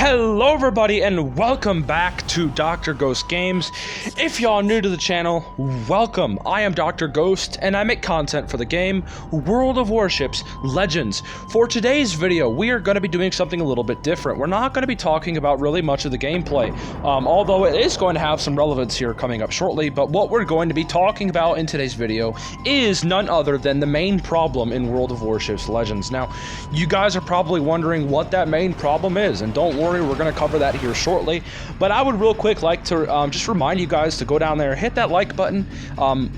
Hello everybody and welcome back to DrGhostGames. If y'all new to the channel, welcome. I am Dr. Ghost and I make content for the game World of Warships Legends. For today's video, we are going to be doing something a little bit different. We're not going to be talking about really much of the gameplay, although it is going to have some relevance here coming up shortly, but what we're going to be talking about in today's video is none other than the main problem in World of Warships Legends. Now, you guys are probably wondering what that main problem is, and don't worry, we're going to cover that here shortly, but I would real quick like to just remind you guys to go down there, hit that like button,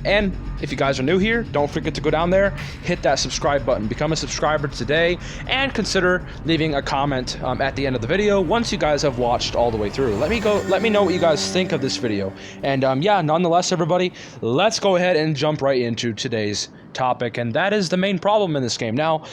and if you guys are new here, don't forget to go down there, hit that subscribe button, become a subscriber today, and consider leaving a comment at the end of the video once you guys have watched all the way through. Let me know what you guys think of this video, and yeah, nonetheless, everybody, let's go ahead and jump right into today's topic, and that is the main problem in this game. Now,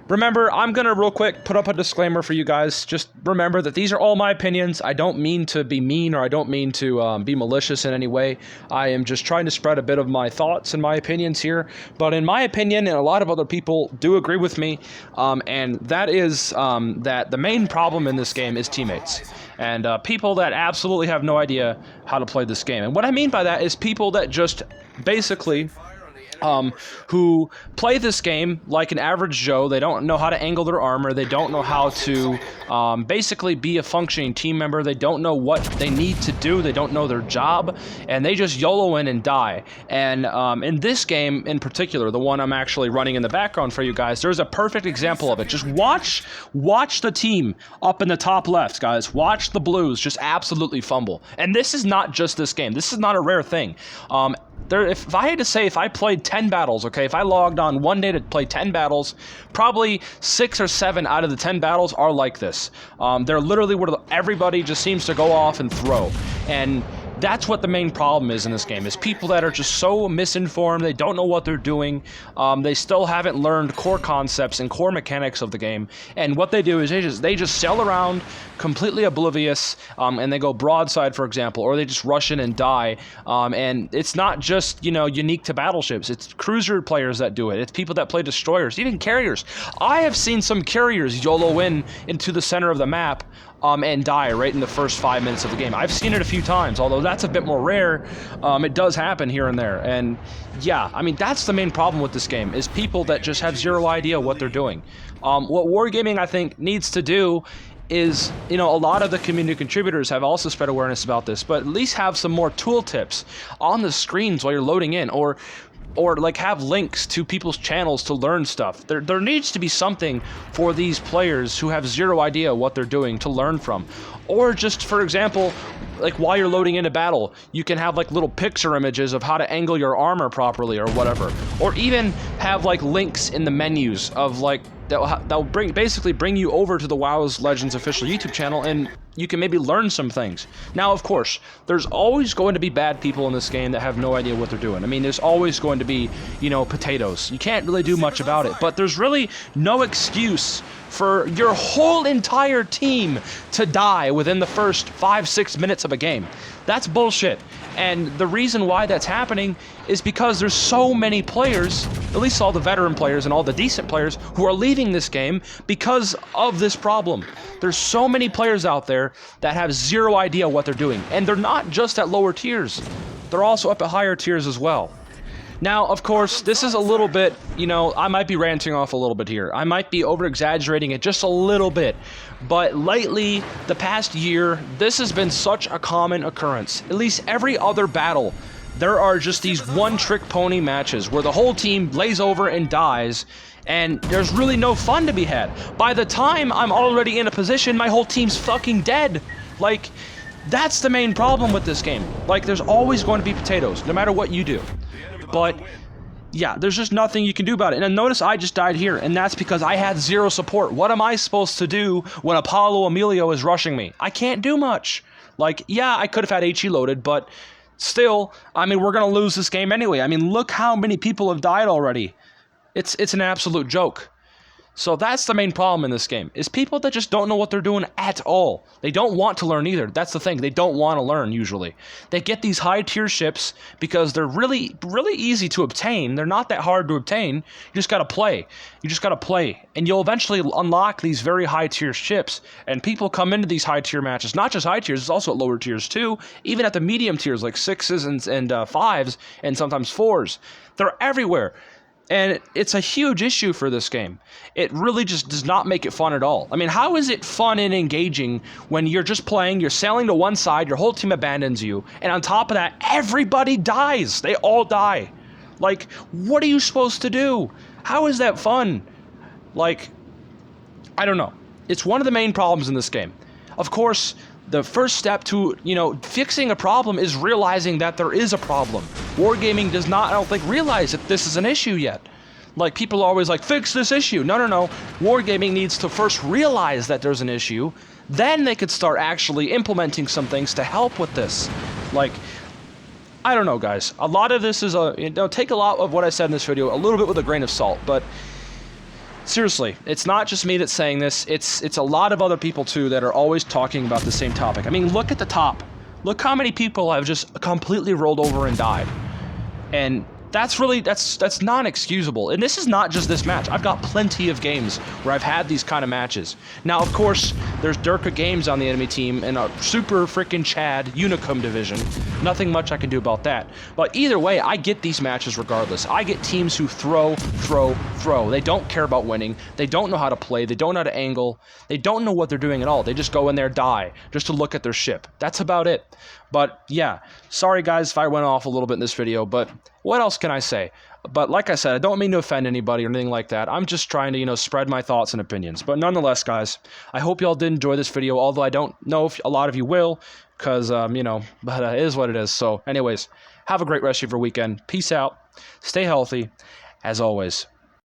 remember, I'm going to real quick put up a disclaimer for you guys. Just remember that these are all my opinions. I don't mean to be mean or I don't mean to be malicious in any way. I am just trying to spread a bit of my thoughts and my opinions here. But in my opinion, and a lot of other people do agree with me, and that is that the main problem in this game is teammates. And people that absolutely have no idea how to play this game. And what I mean by that is people that just basically who play this game like an average Joe. They don't know how to angle their armor. They don't know how to basically be a functioning team member. They don't know what they need to do. They don't know their job, and they just YOLO in and die. And in this game in particular, the one I'm actually running in the background for you guys, there's a perfect example of it. Just watch the team up in the top left, guys. Watch the Blues just absolutely fumble. And this is not just this game. This is not a rare thing. If I had to say, if I played 10 battles, okay, if I logged on one day to play 10 battles, probably 6 or 7 out of the 10 battles are like this. They're literally where everybody just seems to go off and throw. And that's what the main problem is in this game, is people that are just so misinformed, they don't know what they're doing, they still haven't learned core concepts and core mechanics of the game, and what they do is they just sail around completely oblivious, and they go broadside, for example, or they just rush in and die, and it's not just, you know, unique to battleships. It's cruiser players that do it. It's people that play destroyers, even carriers. I have seen some carriers YOLO into the center of the map, and die right in the first 5 minutes of the game. I've seen it a few times, although that's a bit more rare. It does happen here and there, and yeah, I mean, that's the main problem with this game, is people that just have zero idea what they're doing. What Wargaming, I think, needs to do is, you know, a lot of the community contributors have also spread awareness about this, but at least have some more tool tips on the screens while you're loading in, or like have links to people's channels to learn stuff. There needs to be something for these players who have zero idea what they're doing to learn from. Or just, for example, like while you're loading into battle, you can have like little picture images of how to angle your armor properly or whatever. Or even have like links in the menus of like that'll basically bring you over to the WoW's Legends official YouTube channel, and you can maybe learn some things. Now, of course, there's always going to be bad people in this game that have no idea what they're doing. I mean, there's always going to be, you know, potatoes. You can't really do much about it, but there's really no excuse for your whole entire team to die within the first 5-6 minutes of a game. That's bullshit. And the reason why that's happening is because there's so many players, at least all the veteran players and all the decent players, who are leaving this game because of this problem. There's so many players out there that have zero idea what they're doing. And they're not just at lower tiers. They're also up at higher tiers as well. Now, of course, this is a little bit, you know, I might be ranting off a little bit here. I might be over-exaggerating it just a little bit. But lately, the past year, this has been such a common occurrence. At least every other battle, there are just these one-trick pony matches where the whole team lays over and dies, and there's really no fun to be had. By the time I'm already in a position, my whole team's fucking dead. Like, that's the main problem with this game. Like, there's always going to be potatoes, no matter what you do. But yeah, there's just nothing you can do about it. And notice I just died here, and that's because I had zero support. What am I supposed to do when Apollo Emilio is rushing me? I can't do much. Like, yeah, I could have had HE loaded, but still, I mean, we're going to lose this game anyway. I mean, look how many people have died already. It's an absolute joke. So that's the main problem in this game, is people that just don't know what they're doing at all. They don't want to learn either. That's the thing. They don't want to learn, usually. They get these high-tier ships because they're really, really easy to obtain. They're not that hard to obtain. You just got to play. You just got to play. And you'll eventually unlock these very high-tier ships. And people come into these high-tier matches, not just high tiers, it's also at lower tiers too, even at the medium tiers like 6s and 5s and sometimes 4s. They're everywhere. And it's a huge issue for this game. It really just does not make it fun at all. I mean, how is it fun and engaging when you're just playing, you're sailing to one side, your whole team abandons you, and on top of that, everybody dies. They all die. Like, what are you supposed to do? How is that fun? Like, I don't know. It's one of the main problems in this game. Of course, the first step to, fixing a problem is realizing that there is a problem. Wargaming does not, I don't think, realize that this is an issue yet. Like, people are always like, fix this issue. No. Wargaming needs to first realize that there's an issue. Then they could start actually implementing some things to help with this. Like, I don't know, guys. A lot of this is take a lot of what I said in this video a little bit with a grain of salt, but seriously, it's not just me that's saying this. It's a lot of other people, too, that are always talking about the same topic. I mean, look at the top. Look how many people have just completely rolled over and died. And that's non-excusable. And this is not just this match. I've got plenty of games where I've had these kind of matches. Now, of course, there's DrGhostGames on the enemy team and a super freaking Chad Unicum division. Nothing much I can do about that. But either way, I get these matches regardless. I get teams who throw. They don't care about winning. They don't know how to play. They don't know how to angle. They don't know what they're doing at all. They just go in there, die, just to look at their ship. That's about it. But yeah, sorry guys if I went off a little bit in this video, but what else can I say? But like I said, I don't mean to offend anybody or anything like that. I'm just trying to, spread my thoughts and opinions. But nonetheless, guys, I hope y'all did enjoy this video, although I don't know if a lot of you will, because, but it is what it is. So anyways, have a great rest of your weekend. Peace out. Stay healthy, as always.